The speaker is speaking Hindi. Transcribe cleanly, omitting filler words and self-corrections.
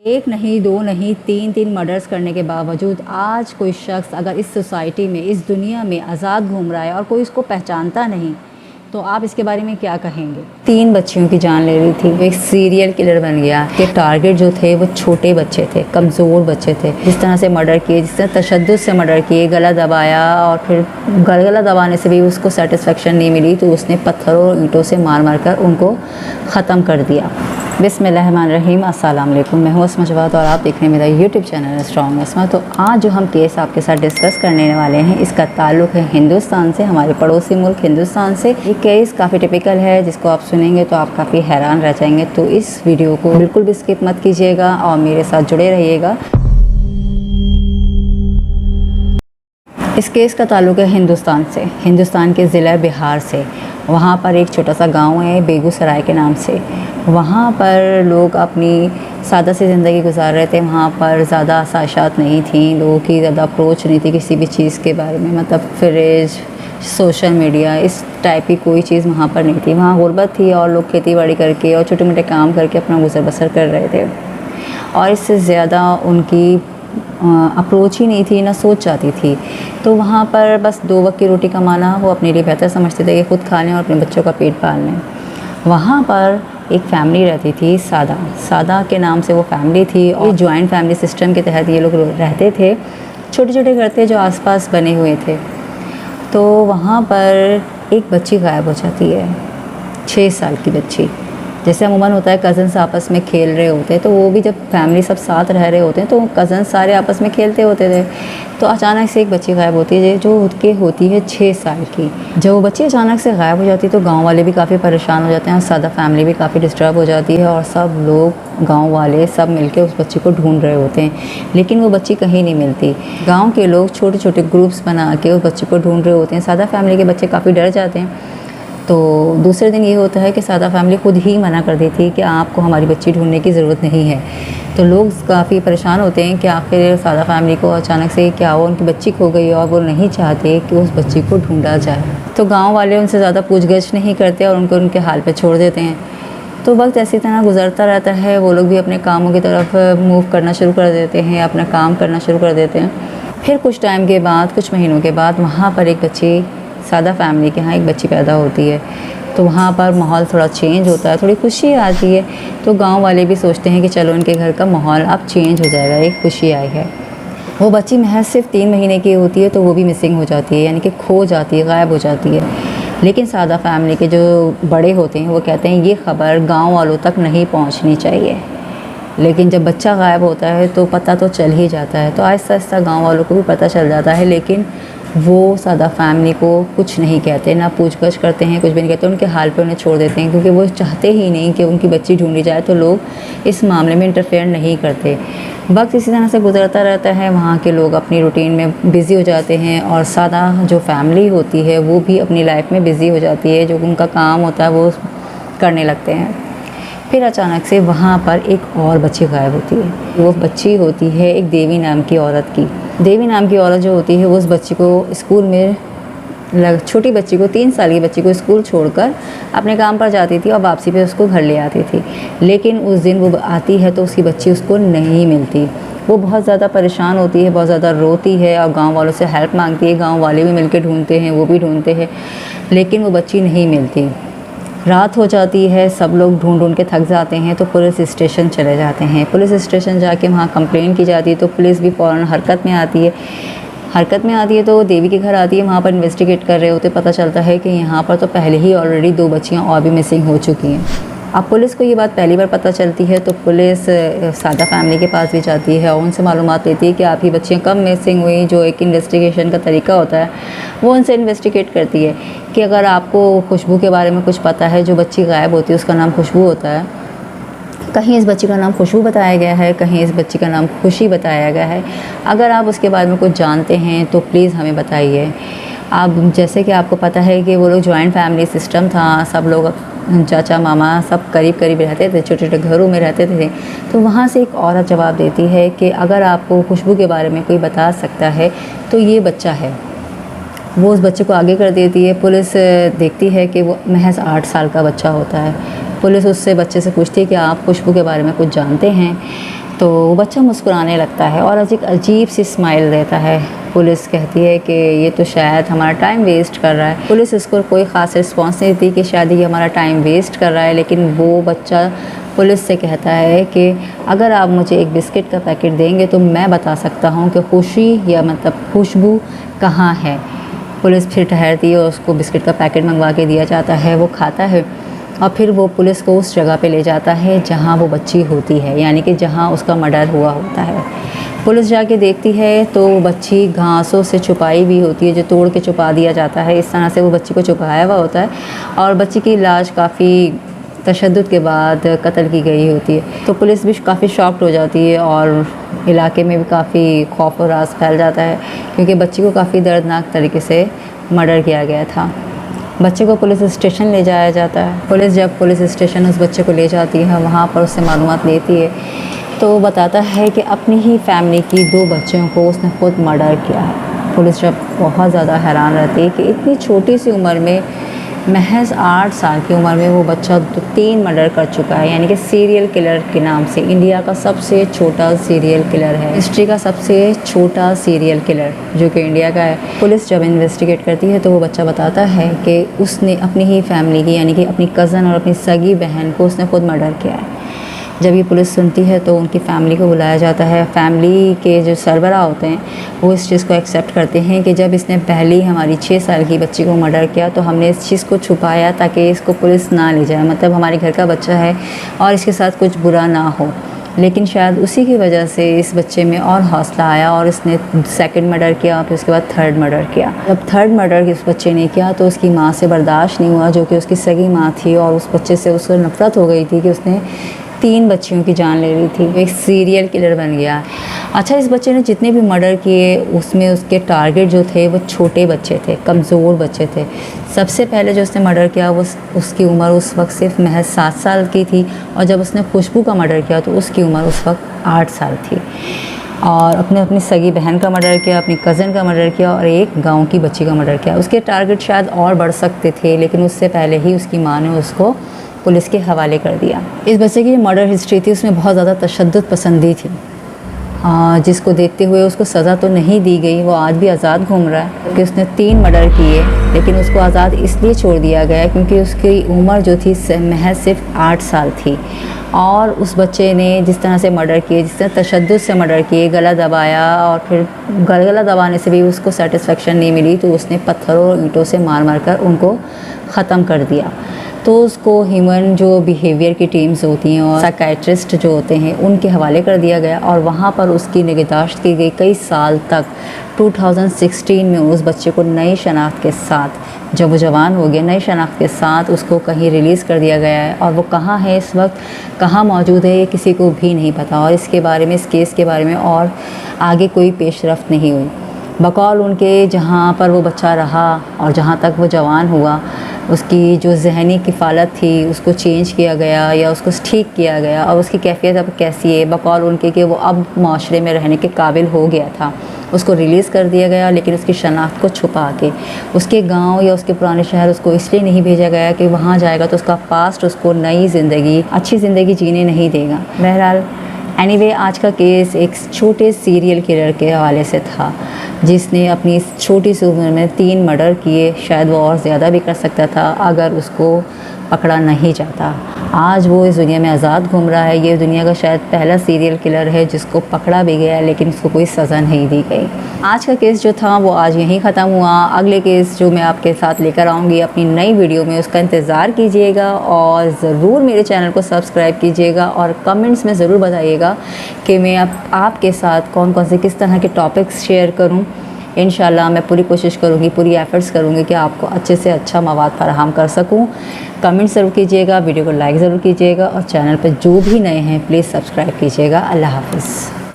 एक नहीं, दो नहीं, तीन तीन मर्डर्स करने के बावजूद आज कोई शख्स अगर इस सोसाइटी में, इस दुनिया में आज़ाद घूम रहा है और कोई इसको पहचानता नहीं, तो आप इसके बारे में क्या कहेंगे? 3 बच्चियों की जान ले रही थी, वो एक सीरियल किलर बन गया कि टारगेट जो थे वो छोटे बच्चे थे, कमज़ोर बच्चे थे। जिस तरह से मर्डर किए, जिस तरह तशद्दुद से मर्डर किए, गला दबाया और फिर गला दबाने से भी उसको सेटिस्फेक्शन नहीं मिली तो उसने पत्थरों और ईंटों से मार मार कर उनको ख़त्म कर दिया। बिस्मिल्लाहिर्रहमानिर्रहीम, अस्सलाम वालेकुम। मैं हूँ अस्मा जवाद और आप देख रहे हैं मेरा यूट्यूब चैनल स्ट्रॉन्ग अस्मा। तो आज जो हम केस आपके साथ डिस्कस करने वाले हैं, इसका ताल्लुक़ है हिंदुस्तान से, हमारे पड़ोसी मुल्क हिंदुस्तान से। ये केस काफ़ी टिपिकल है, जिसको आप सुनेंगे तो आप काफ़ी हैरान रह जाएंगे। तो इस वीडियो को बिल्कुल भी स्किप मत कीजिएगा और मेरे साथ जुड़े रहिएगा। इस केस का ताल्लुक़ है हिंदुस्तान से, हिंदुस्तान के ज़िला बिहार से। वहाँ पर एक छोटा सा गांव है बेगूसराय के नाम से। वहाँ पर लोग अपनी सादा सी ज़िंदगी गुजार रहे थे। वहाँ पर ज़्यादा आसाइशात नहीं थी, लोगों की ज़्यादा अप्रोच नहीं थी किसी भी चीज़ के बारे में, मतलब फ्रिज, सोशल मीडिया, इस टाइप की कोई चीज़ वहाँ पर नहीं थी। वहाँ गुर्बत थी और लोग खेती बाड़ी करके और छोटे मोटे काम करके अपना गुजर बसर कर रहे थे और इससे ज़्यादा उनकी अप्रोच ही नहीं थी, ना सोच जाती थी। तो वहाँ पर बस 2 वक्त की रोटी कमाना वो अपने लिए बेहतर समझते थे कि खुद खा लें और अपने बच्चों का पेट पाल लें। वहाँ पर एक फैमिली रहती थी, सादा के नाम से वो फैमिली थी और जॉइंट फैमिली सिस्टम के तहत ये लोग रहते थे। छोटे छोटे घर थे जो आसपास बने हुए थे। तो वहाँ पर एक बच्ची गायब हो जाती है, 6 साल की बच्ची। जैसे अमूमन होता है कज़न्स आपस में खेल रहे होते हैं, तो वो भी जब फैमिली सब साथ रह रहे होते हैं तो कज़न्स सारे आपस में खेलते होते थे। तो अचानक से एक बच्ची गायब होती है जो उसके होती है 6 साल की। जब वो बच्ची अचानक से गायब हो जाती है तो गांव वाले भी काफ़ी परेशान हो जाते हैं और सादा फैमिली भी काफ़ी डिस्टर्ब हो जाती है और सब लोग, गाँव वाले सब मिलकर उस बच्ची को ढूंढ रहे होते हैं, लेकिन वो बच्ची कहीं नहीं मिलती। गाँव के लोग छोटे छोटे ग्रुप्स बना के उस बच्ची को ढूंढ रहे होते हैं। सादा फैमिली के बच्चे काफ़ी डर जाते हैं। तो दूसरे दिन ये होता है कि सादा फैमिली खुद ही मना कर देती है कि आपको हमारी बच्ची ढूंढने की ज़रूरत नहीं है। तो लोग काफ़ी परेशान होते हैं कि आखिर सादा फैमिली को अचानक से क्या हो, उनकी बच्ची खो गई और वो नहीं चाहते कि उस बच्ची को ढूंढा जाए। तो गांव वाले उनसे ज़्यादा पूछगछ नहीं करते और उनको उनके हाल पे छोड़ देते हैं। तो वक्त ऐसी तरह गुजरता रहता है, वो लोग भी अपने कामों की तरफ मूव करना शुरू कर देते हैं, अपना काम करना शुरू कर देते हैं। फिर कुछ टाइम के बाद, कुछ महीनों के बाद वहाँ पर एक बच्ची, सादा फैमिली के यहाँ एक बच्ची पैदा होती है। तो वहाँ पर माहौल थोड़ा चेंज होता है, थोड़ी खुशी आती है। तो गांव वाले भी सोचते हैं कि चलो इनके घर का माहौल अब चेंज हो जाएगा, एक खुशी आई है। वो बच्ची महज सिर्फ 3 महीने की होती है तो वो भी मिसिंग हो जाती है, यानी कि खो जाती है, गायब हो जाती है। लेकिन सादा फैमिली के जो बड़े होते हैं वो कहते हैं ये ख़बर गाँव वालों तक नहीं पहुँचनी चाहिए। लेकिन जब बच्चा गायब होता है तो पता तो चल ही जाता है। तो आहिस्ता आहिस्ता गाँव वालों को भी पता चल जाता है, लेकिन वो सादा फैमिली को कुछ नहीं कहते, ना पूछगछ करते हैं, कुछ भी नहीं कहते, उनके हाल पे उन्हें छोड़ देते हैं क्योंकि वो चाहते ही नहीं कि उनकी बच्ची ढूंढी जाए। तो लोग इस मामले में इंटरफेयर नहीं करते। वक्त इसी तरह से गुजरता रहता है, वहाँ के लोग अपनी रूटीन में बिज़ी हो जाते हैं और सादा जो फैमिली होती है वो भी अपनी लाइफ में बिज़ी हो जाती है, जो उनका काम होता है वो करने लगते हैं। फिर अचानक से वहाँ पर एक और बच्ची गायब होती है। वो बच्ची होती है एक देवी नाम की औरत की। देवी नाम की औरत जो होती है वो उस बच्ची को स्कूल में, छोटी बच्ची को, 3 साल की बच्ची को स्कूल छोड़कर अपने काम पर जाती थी और वापसी पे उसको घर ले आती थी। लेकिन उस दिन वो आती है तो उसकी बच्ची उसको नहीं मिलती। वो बहुत ज़्यादा परेशान होती है, बहुत ज़्यादा रोती है और गाँव वालों से हेल्प मांगती है। गाँव वाले भी मिलकर ढूंढते हैं, वो भी ढूंढते हैं, लेकिन वो बच्ची नहीं मिलती। रात हो जाती है, सब लोग ढूंढ ढूंढ के थक जाते हैं तो पुलिस स्टेशन चले जाते हैं। पुलिस स्टेशन जाके वहाँ कंप्लेंट की जाती है तो पुलिस भी फ़ौरन हरकत में आती है। तो देवी के घर आती है, वहाँ पर इन्वेस्टिगेट कर रहे होते। पता चलता है कि यहाँ पर तो पहले ही ऑलरेडी 2 बच्चियाँ और भी मिसिंग हो चुकी हैं। अब पुलिस को ये बात पहली बार पता चलती है तो पुलिस सादा फैमिली के पास भी जाती है और उनसे मालूमात लेती है कि आपकी बच्चियाँ कब मिसिंग हुई। जो एक इन्वेस्टिगेशन का तरीका होता है वो उनसे इन्वेस्टिगेट करती है कि अगर आपको खुशबू के बारे में कुछ पता है, जो बच्ची गायब होती है उसका नाम खुशबू होता है, कहीं इस बच्ची का नाम खुशबू बताया गया है, कहीं इस बच्ची का नाम खुशी बताया गया है, अगर आप उसके बारे में कुछ जानते हैं तो प्लीज़ हमें बताइए। अब जैसे कि आपको पता है कि वो लोग जॉइंट फैमिली सिस्टम था, सब लोग चाचा मामा सब करीब करीब रहते थे, छोटे छोटे घरों में रहते थे। तो वहाँ से एक औरत जवाब देती है कि अगर आपको खुशबू के बारे में कोई बता सकता है तो ये बच्चा है। वो उस बच्चे को आगे कर देती है। पुलिस देखती है कि वो महज 8 साल का बच्चा होता है। पुलिस उससे, बच्चे से पूछती है कि आप खुशबू के बारे में कुछ जानते हैं। तो वो बच्चा मुस्कुराने लगता है और एक अजीब सी स्माइल देता है। पुलिस कहती है कि ये तो शायद हमारा टाइम वेस्ट कर रहा है। पुलिस इसको कोई ख़ास रिस्पॉन्स नहीं देती कि शायद ये हमारा टाइम वेस्ट कर रहा है, लेकिन वो बच्चा पुलिस से कहता है कि अगर आप मुझे एक बिस्किट का पैकेट देंगे तो मैं बता सकता हूँ कि खुशी या मतलब खुशबू कहाँ है। पुलिस फिर ठहरती है और उसको बिस्किट का पैकेट मंगवा के दिया जाता है। वो खाता है और फिर वो पुलिस को उस जगह पे ले जाता है जहाँ वो बच्ची होती है, यानी कि जहाँ उसका मर्डर हुआ होता है। पुलिस जाके देखती है तो वो बच्ची घासों से छुपाई भी होती है, जो तोड़ के छुपा दिया जाता है। इस तरह से वो बच्ची को छुपाया हुआ होता है और बच्ची की लाश काफ़ी तशद्दुद के बाद कत्ल की गई होती है। तो पुलिस भी काफ़ी शॉक्ड हो जाती है और इलाके में भी काफ़ी खौफ और राज फैल जाता है, क्योंकि बच्ची को काफ़ी दर्दनाक तरीके से मर्डर किया गया था। बच्चे को पुलिस स्टेशन ले जाया जाता है। पुलिस जब पुलिस स्टेशन उस बच्चे को ले जाती है, वहाँ पर उससे मालूमात लेती है तो वो बताता है कि अपनी ही फैमिली की 2 बच्चियों को उसने खुद मर्डर किया है। पुलिस जब बहुत ज़्यादा हैरान रहती है कि इतनी छोटी सी उम्र में, महज 8 साल की उम्र में वो बच्चा 3 मर्डर कर चुका है, यानी कि सीरियल किलर के नाम से इंडिया का सबसे छोटा सीरियल किलर है, हिस्ट्री का सबसे छोटा सीरियल किलर जो कि इंडिया का है। पुलिस जब इन्वेस्टिगेट करती है तो वो बच्चा बताता है कि उसने अपनी ही फैमिली की, यानी कि अपनी कज़न और अपनी सगी बहन को उसने खुद मर्डर किया है। जब ये पुलिस सुनती है तो उनकी फ़ैमिली को बुलाया जाता है। फैमिली के जो सरबराह होते हैं वो इस चीज़ को एक्सेप्ट करते हैं कि जब इसने पहली हमारी 6 साल की बच्ची को मर्डर किया तो हमने इस चीज़ को छुपाया ताकि इसको पुलिस ना ले जाए, मतलब हमारे घर का बच्चा है और इसके साथ कुछ बुरा ना हो। लेकिन शायद उसी की वजह से इस बच्चे में और हौसला आया और इसने 2nd मर्डर किया, फिर उसके बाद 3rd मर्डर किया। जब 3rd मर्डर इस बच्चे ने किया तो उसकी माँ से बर्दाश्त नहीं हुआ, जो कि उसकी सगी माँ थी, और उस बच्चे से उसको नफ़रत हो गई थी कि उसने 3 बच्चियों की जान ले ली थी। एक सीरियल किलर बन गया। अच्छा, इस बच्चे ने जितने भी मर्डर किए उसमें उसके टारगेट जो थे वो छोटे बच्चे थे, कमज़ोर बच्चे थे। सबसे पहले जो उसने मर्डर किया वो उसकी उम्र उस वक्त सिर्फ महज 7 साल की थी, और जब उसने खुशबू का मर्डर किया तो उसकी उम्र उस वक्त 8 साल थी। और अपनी सगी बहन का मर्डर किया, अपनी कज़न का मर्डर किया और एक गाँव की बच्ची का मर्डर किया। उसके टारगेट शायद और बढ़ सकते थे, लेकिन उससे पहले ही उसकी माँ ने उसको पुलिस के हवाले कर दिया। इस बच्चे की जो मर्डर हिस्ट्री थी उसमें बहुत ज़्यादा तशद्दुद पसंदी थी, जिसको देखते हुए उसको सज़ा तो नहीं दी गई। वो आज भी आज़ाद घूम रहा है क्योंकि उसने 3 मर्डर किए, लेकिन उसको आज़ाद इसलिए छोड़ दिया गया क्योंकि उसकी उम्र जो थी महज सिर्फ 8 साल थी। और उस बच्चे ने जिस तरह से मर्डर किए, जिस तरह तशद्दुद से मर्डर किए, गला दबाया, और फिर गला दबाने से भी उसको सेटिस्फेक्शन नहीं मिली तो उसने पत्थरों और ईंटों से मार मार कर उनको ख़त्म कर दिया। तो उसको ह्यूमन जो बिहेवियर की टीम्स होती हैं और साइकेट्रिस्ट जो होते हैं उनके हवाले कर दिया गया, और वहाँ पर उसकी निगहदाश्त की गई कई साल तक। 2016 में उस बच्चे को नई शनाख्त के साथ, जब वो जवान हो गया, नई शनाख्त के साथ उसको कहीं रिलीज़ कर दिया गया है, और वो कहाँ है इस वक्त, कहाँ मौजूद है, ये किसी को भी नहीं पता। और इसके बारे में, इस केस के बारे में और आगे कोई पेशरफ्त नहीं हुई। बकौल उनके जहाँ पर वो बच्चा रहा और जहाँ तक वो जवान हुआ, उसकी जो ज़हनी किफ़ालत थी उसको चेंज किया गया या उसको ठीक किया गया, और उसकी कैफियत अब कैसी है, बकौल उनके कि वो अब माशरे में रहने के काबिल हो गया था। उसको रिलीज़ कर दिया गया, लेकिन उसकी शनाख्त को छुपा के उसके गांव या उसके पुराने शहर उसको इसलिए नहीं भेजा गया कि वहाँ जाएगा तो उसका पास्ट उसको नई ज़िंदगी, अच्छी ज़िंदगी जीने नहीं देगा। बहरहाल एनीवे, आज का केस एक छोटे सीरियल किलर के हवाले से था जिसने अपनी छोटी सी उम्र में 3 मर्डर किए। शायद वो और ज़्यादा भी कर सकता था अगर उसको पकड़ा नहीं जाता। आज वो इस दुनिया में आज़ाद घूम रहा है। ये दुनिया का शायद पहला सीरियल किलर है जिसको पकड़ा भी गया लेकिन उसको कोई सज़ा नहीं दी गई। आज का केस जो था वो आज यहीं ख़त्म हुआ। अगले केस जो मैं आपके साथ लेकर आऊँगी अपनी नई वीडियो में, उसका इंतज़ार कीजिएगा और ज़रूर मेरे चैनल को सब्सक्राइब कीजिएगा और कमेंट्स में ज़रूर बताइएगा कि मैं आपके साथ कौन कौन से किस तरह के टॉपिक्स शेयर करूँ। इंशाल्लाह मैं पूरी कोशिश करूँगी, पूरी एफ़र्ट्स करूँगी कि आपको अच्छे से अच्छा मवाद फराहम कर सकूँ। कमेंट ज़रूर कीजिएगा, वीडियो को लाइक ज़रूर कीजिएगा और चैनल पर जो भी नए हैं प्लीज़ सब्सक्राइब कीजिएगा। अल्लाह हाफ़िज़।